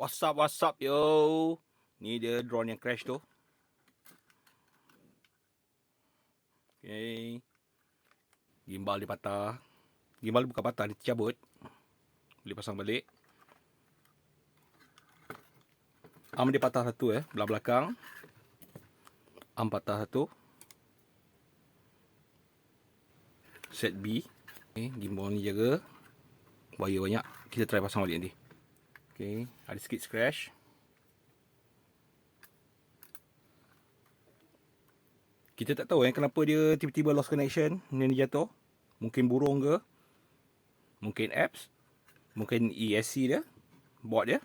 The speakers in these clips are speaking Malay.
What's up yo. Ni dia drone yang crash tu. Okay. Gimbal dia patah. Gimbal dia bukan patah, dia tercabut. Boleh pasang balik. Arm dia patah satu belah belakang. Arm patah satu. Set B. Okay, gimbal ni jaga. Wire banyak. Kita try pasang balik nanti. Okay, ada sikit scratch. Kita tak tahu kenapa dia tiba-tiba lost connection. Ni jatuh. Mungkin burung ke. Mungkin apps. Mungkin ESC dia. Board dia.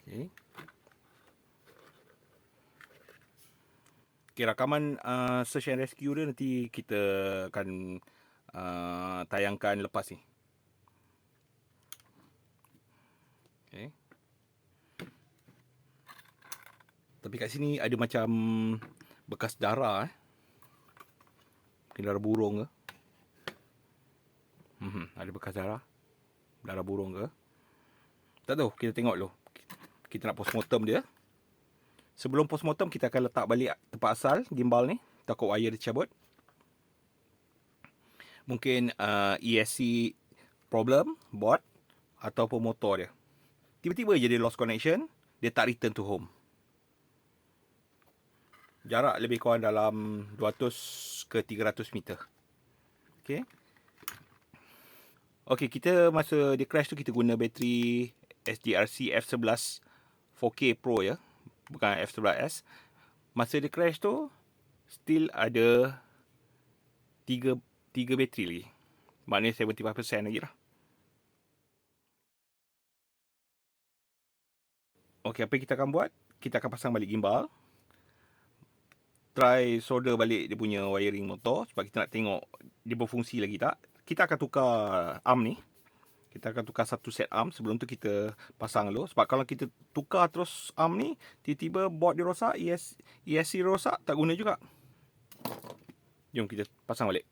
Okay. Okay, rakaman search and rescue dia nanti kita akan tayangkan lepas ni. Okay. Tapi kat sini ada macam bekas darah Mungkin darah burung ke. Ada bekas darah. Darah burung ke. Tak tahu, kita tengok dulu. Kita nak postmortem dia. Sebelum postmortem kita akan letak balik tempat asal gimbal ni. Takut wire dia cabut. Mungkin ESC problem, board ataupun motor dia. Tiba-tiba je dia lost connection, dia tak return to home. Jarak lebih kurang dalam 200 ke 300 meter. Okay. Okay, kita masa dia crash tu kita guna bateri SJRC f11 4K Pro ya. Bukan f11s. Masa dia crash tu still ada 3 bateri lagi. Maknanya 75% lagi lah. Okay, apa yang kita akan buat? Kita akan pasang balik gimbal. Try solder balik dia punya wiring motor. Sebab kita nak tengok dia berfungsi lagi tak. Kita akan tukar arm ni. Kita akan tukar satu set arm. Sebelum tu kita pasang dulu. Sebab kalau kita tukar terus arm ni, tiba-tiba board dia rosak, ESC rosak, tak guna juga. Jom kita pasang balik.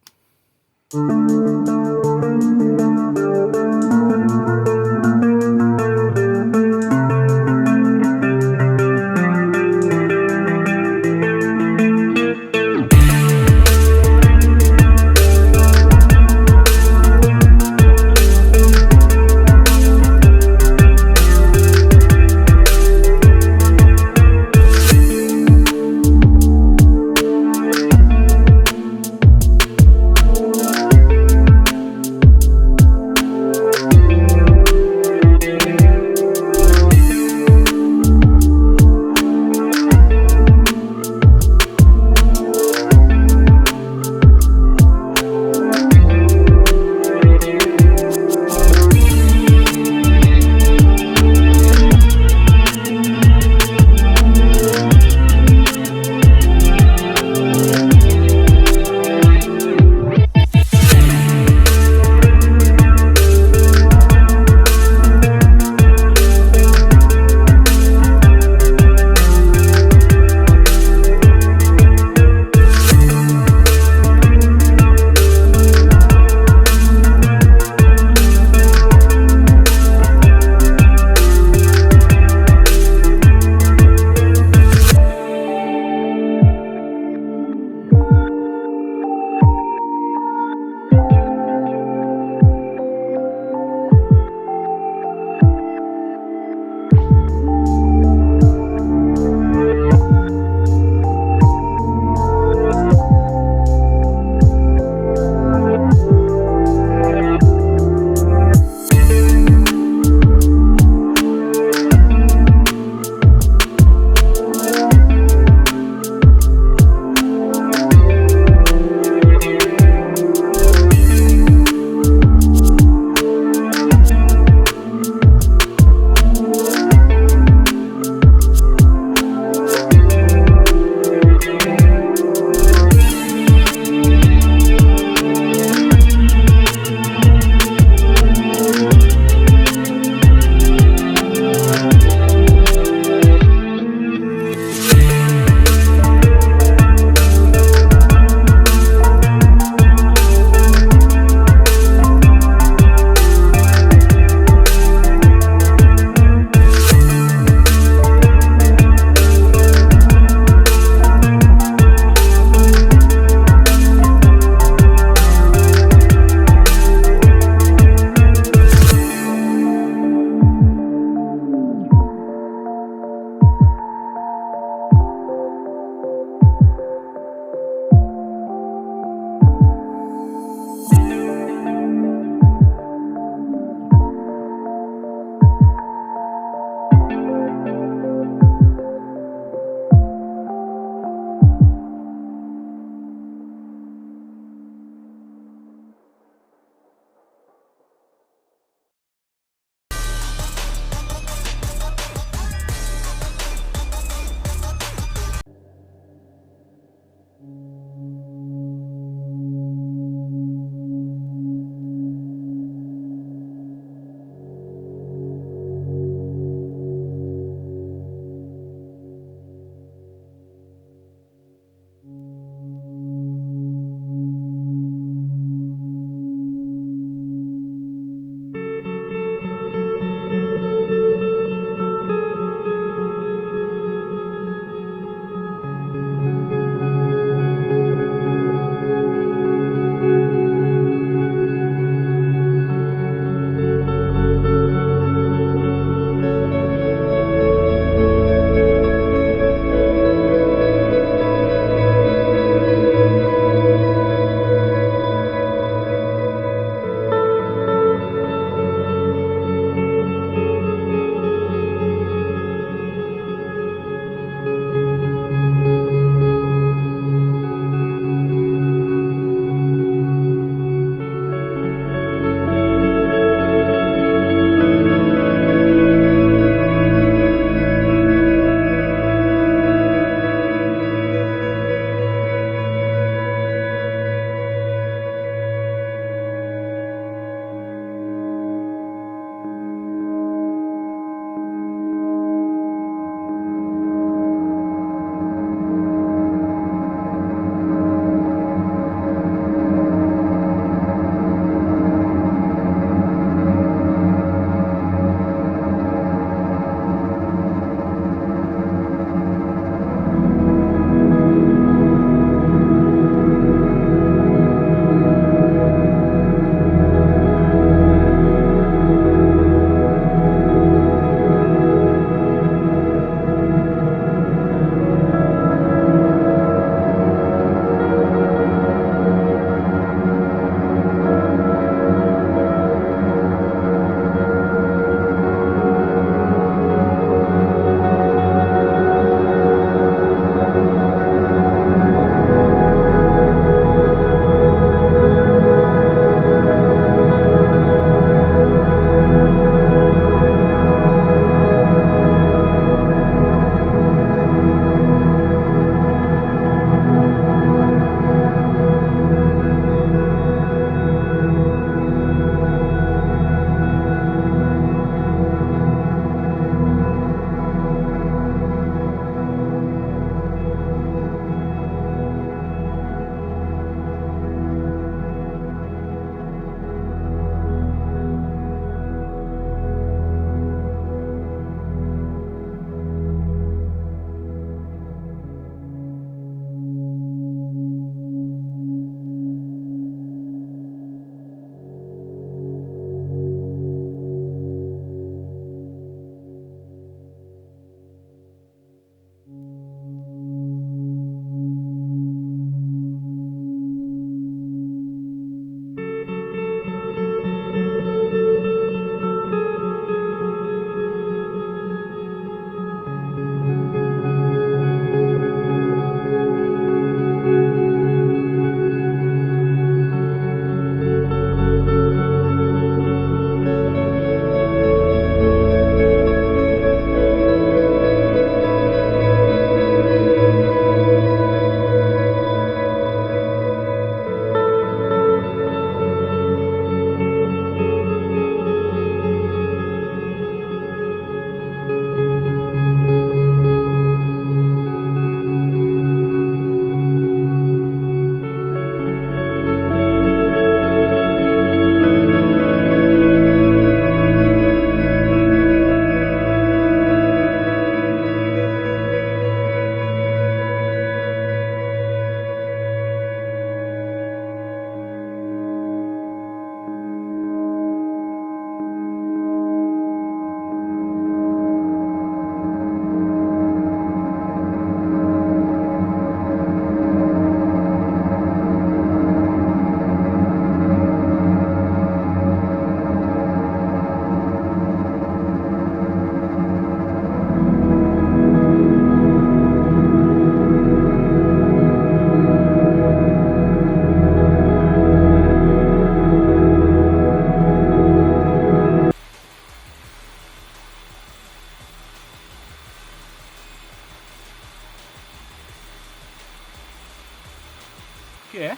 Okey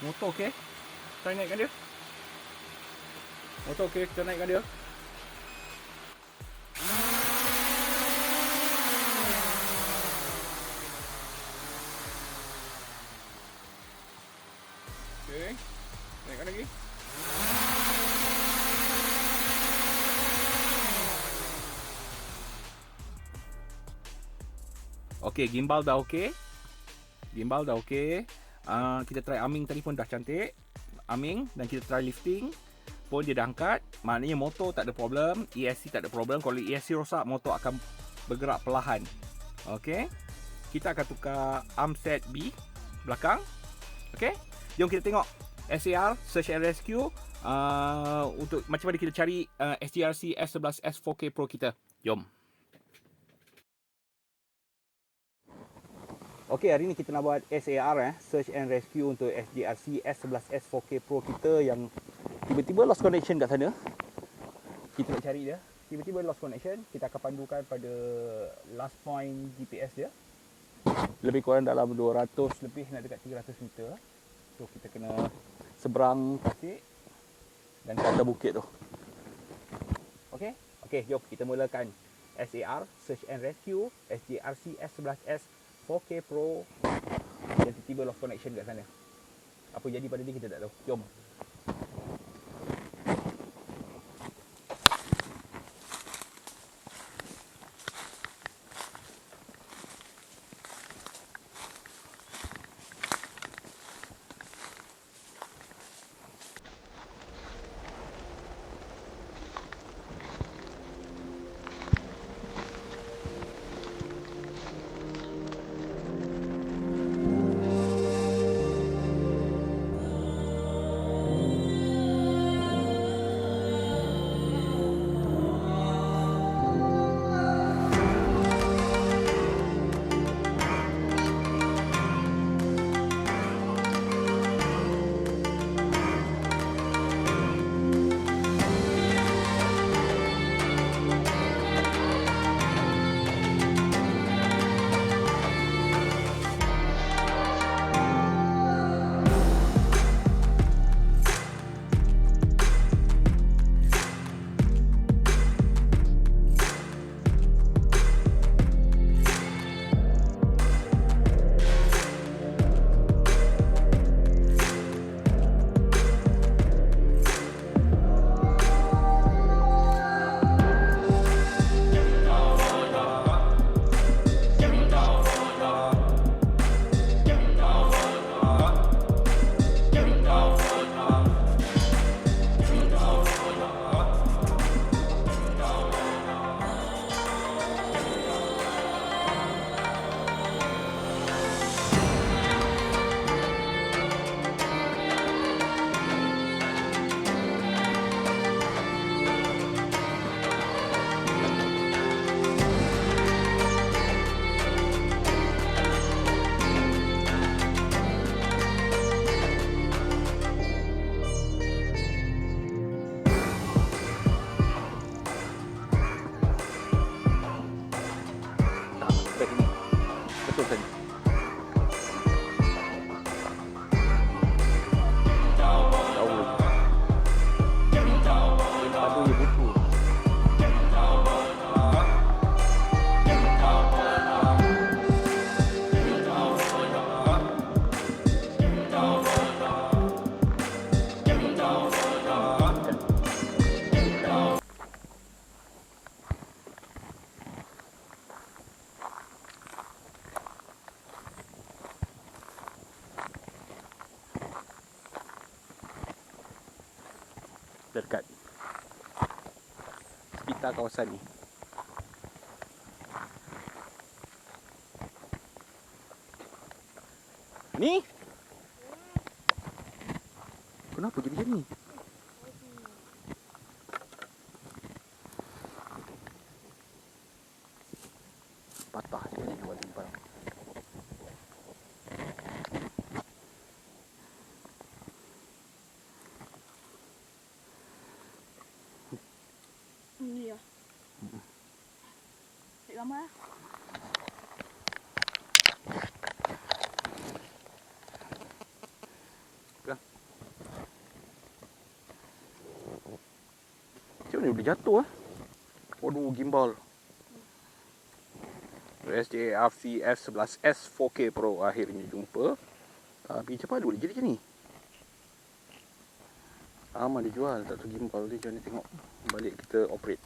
Motor okey. Kita naikkan dia. Motor okey, kita naikkan dia. Okey. Naikkan lagi. Okey, gimbal dah okey. Gimbal dah okey. Kita try arming tadi pun dah cantik. Arming dan kita try lifting pun dia dah angkat. Maknanya motor tak ada problem, ESC tak ada problem. Kalau ESC rosak, motor akan bergerak perlahan. Okey. Kita akan tukar arm set B belakang. Okey. Jom kita tengok SJR Search and Rescue untuk macam mana kita cari SJRC f11s 4K Pro kita. Jom. Okey, hari ni kita nak buat SJR Search and Rescue untuk SJRC S11s 4K Pro kita yang tiba-tiba lost connection kat sana. Kita nak cari dia. Tiba-tiba lost connection, kita akan pandukan pada last point GPS dia. Lebih kurang dalam 200 lebih nak dekat 300 meter. So kita kena seberang tasik dan ke atas bukit tu. Okey? Okey, jom kita mulakan SJR Search and Rescue SJRC S11s 4K Pro yang tiba-tiba lost connection kat sana. Apa jadi pada dia kita tak tahu. Jom. Dekat sekitar kawasan ni. Ni? Kenapa jadi macam ni? Patah dia ni buat barang. Ni ya. Cik gambar lah. dia boleh jatuh Waduh, gimbal SJRC f11s 4K Pro akhirnya jumpa. Tapi cepat dia boleh jadi macam ni. Aman dia jual, tak tahu gimbal dia. Jom ni tengok balik kita operate.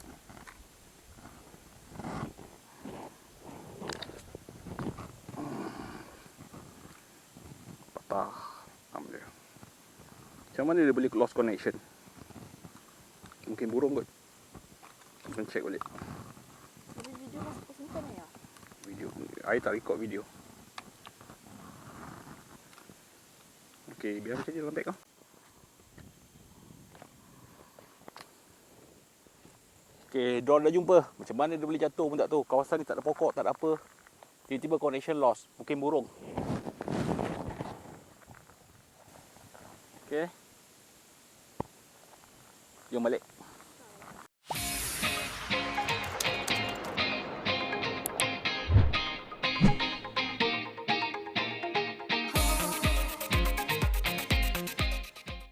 Patah arm dia. Macam mana dia boleh lost connection? Mungkin burung kot. Kita check balik. Ada video masuk simpan ya? Video, I tak record video. Okey, biar macam ni dalam beg kau. Okey, drone dah jumpa. Macam mana dia boleh jatuh pun tak tahu. Kawasan ni tak ada pokok, tak ada apa. Tiba-tiba connection lost. Mungkin burung. Okey. Jom balik.